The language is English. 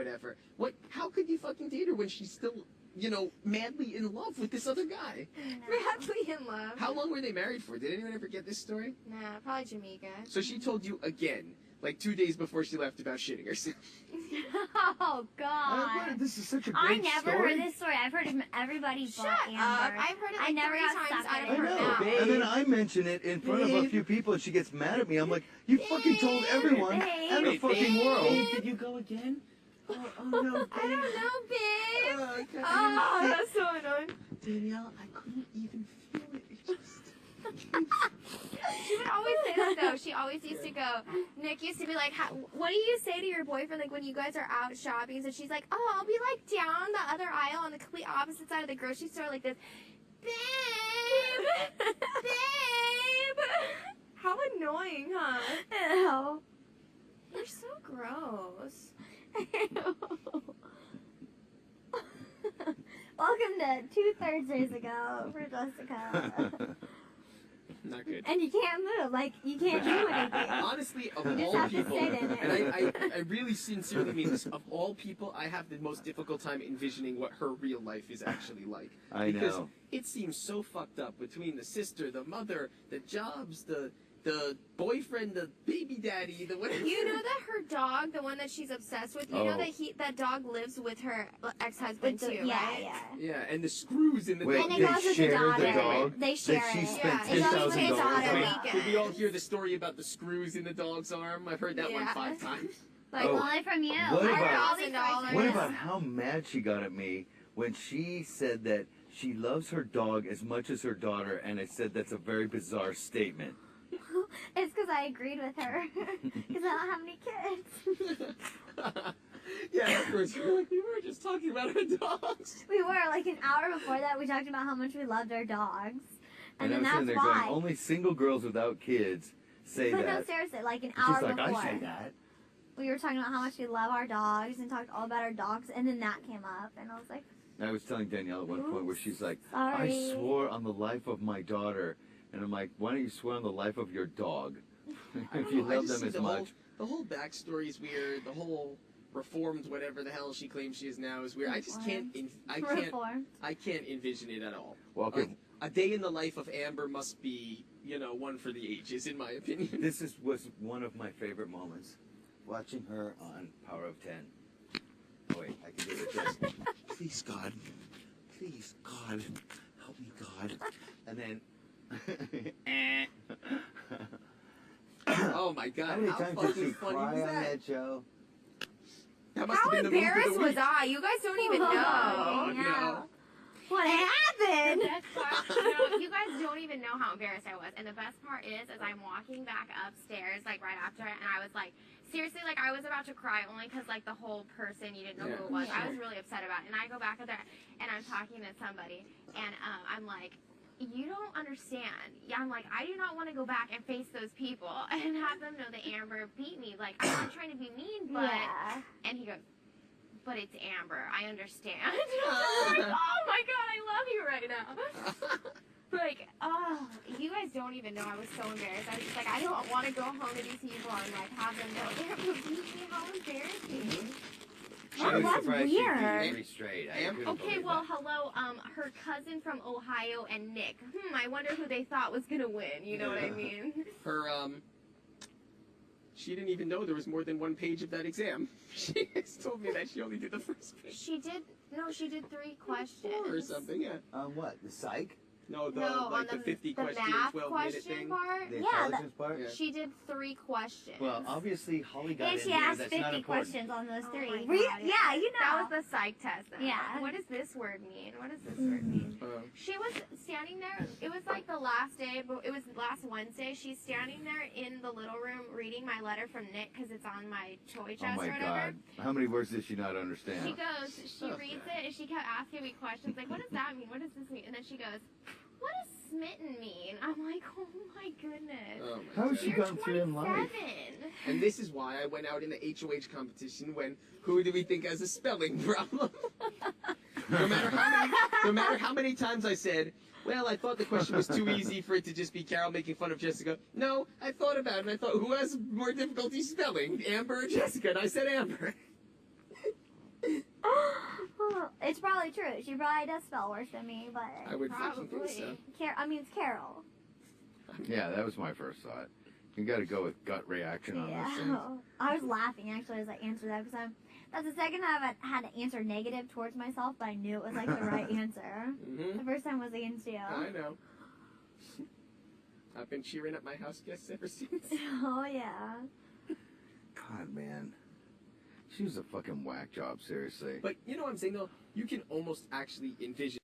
whatever. What? How could you fucking date her when she's still, you know, madly in love with this other guy? Madly in love. How long were they married for? Did anyone ever get this story? Nah, probably Jamaica. So she told you again, like 2 days before she left, about shitting herself. Oh, God. This is such a I great never story. heard this story. I've heard it from everybody but Shut Amber. up. I've heard it like I never 3 got times stuck out in of I her it. know. mouth. And then I mention it in front of a few people, and she gets mad at me. I'm like, you fucking told everyone and the Babe. fucking world. Babe, did you go again? Oh no, babe. I don't know, babe. God. Oh, that's so annoying. Danielle, I couldn't even feel it. It just... She would always say that though. She always used to go. Nick used to be like, "What do you say to your boyfriend like when you guys are out shopping?" So she's like, "Oh, I'll be like down the other aisle on the complete opposite side of the grocery store like this, babe, babe." How annoying, huh? Ew. You're so gross. Welcome to 2 Thursdays ago for Jessica. Not good. And you can't move. Like, you can't do anything. Honestly, of You just all have to people, sit in it. and I really sincerely mean this, of all people, I have the most difficult time envisioning what her real life is actually like. I Because know. it seems so fucked up between the sister, the mother, the jobs, the boyfriend, the baby daddy, the whatever. You know that her dog, the one that she's obsessed with, you know that that dog lives with her ex-husband too, yeah, right? yeah. Yeah, and the screws in the Wait, And dog. it they goes with the share the daughter. dog They share that she it. spent Yeah, it goes with $10,000 his daughter on. weekend. Did we all hear the story about the screws in the dog's arm? I've heard that one Yeah. 5 times. Like, Oh. Only from you. What I heard about- all these stories. What about how mad she got at me when she said that she loves her dog as much as her daughter, and I said that's a very bizarre statement. It's because I agreed with her. Because I don't have any kids. Yeah, of course. You're like, we were just talking about our dogs. We were, like, an hour before that, we talked about how much we loved our dogs. And then I'm sitting that's there why. going, only single girls without kids say But no, that. seriously, like an And hour she's like, before. I say that. We were talking about how much we love our dogs and talked all about our dogs, and then that came up, and I was like, I was telling Danielle at one point where she's like, sorry. I swore on the life of my daughter. And I'm like, why don't you swear on the life of your dog? If you I love just them see as much. The whole backstory is weird. The whole reformed whatever the hell she claims she is now is weird. I just can't. Reformed. I can't envision it at all. Well, okay, A day in the life of Amber must be, you know, one for the ages, in my opinion. this was one of my favorite moments. Watching her on Power of 10. Oh, wait, I can do it just. Please, God. Please, God. Help me, God. And then. Oh my God! How many How times did fucking she funny cry was on that? that show? That must how have been the move of the embarrassed was week. I? You guys don't even know. Oh, Yeah. no. What happened? That's why, you guys don't even know how embarrassed I was. And the best part is, as I'm walking back upstairs, like right after it, and I was like, seriously, like I was about to cry only because like the whole person, you didn't know who it was. I was really upset about it. And I go back up there, and I'm talking to somebody, and I'm like, you don't understand. Yeah, I'm like, I do not want to go back and face those people and have them know that Amber beat me. Like, I'm not trying to be mean, but... Yeah. And he goes, but it's Amber. I understand. I'm like, oh my God, I love you right now. Like, oh, you guys don't even know. I was so embarrassed. I was just like, I don't want to go home to these people and like have them know Amber beat me. How embarrassing. Oh, was that's surprised she'd be weird. pretty straight. Okay, well, hello, her cousin from Ohio and Nick. I wonder who they thought was gonna win. You know what I mean? Her she didn't even know there was more than one page of that exam. She just told me that she only did the first page. She did 3 questions. 4 or something, yeah. What? The psych? No, the on like the 50 the question, math 12-minute question thing. part. The Yeah, intelligence part? Yeah. She did 3 questions. Well, obviously, Holly got And in she here. asked That's 50 not important. questions on those Oh 3. my Were you- God, yeah, you know. That was the psych test. Then. Yeah. What does this word mean? What does this word mean? She was standing there. It was like the last day, but it was last Wednesday. She's standing there in the little room reading my letter from Nick because it's on my toy chest Oh my or whatever. God. How many words did she not understand? She goes, she reads it, and she kept asking me questions like, what does that mean? What does this mean? And then she goes, what does smitten mean? I'm like, oh my goodness. Oh my How has God. she gone through in life? 27. And this is why I went out in the HOH competition when who do we think has a spelling problem? no matter how many times I said, well, I thought the question was too easy for it to just be Carol making fun of Jessica. No, I thought about it and I thought, who has more difficulty spelling, Amber or Jessica? And I said Amber. It's probably true. She probably does spell worse than me, but I would fucking think so. It's Carol. Yeah, that was my first thought. You got to go with gut reaction on those things. I was laughing actually as I answered that because that's the second time I've had to answer negative towards myself, but I knew it was like the right answer. Mm-hmm. The first time was against you. I know. I've been cheering up my house guests ever since. Oh yeah. God, man. She was a fucking whack job, seriously. But you know what I'm saying though? You can almost actually envision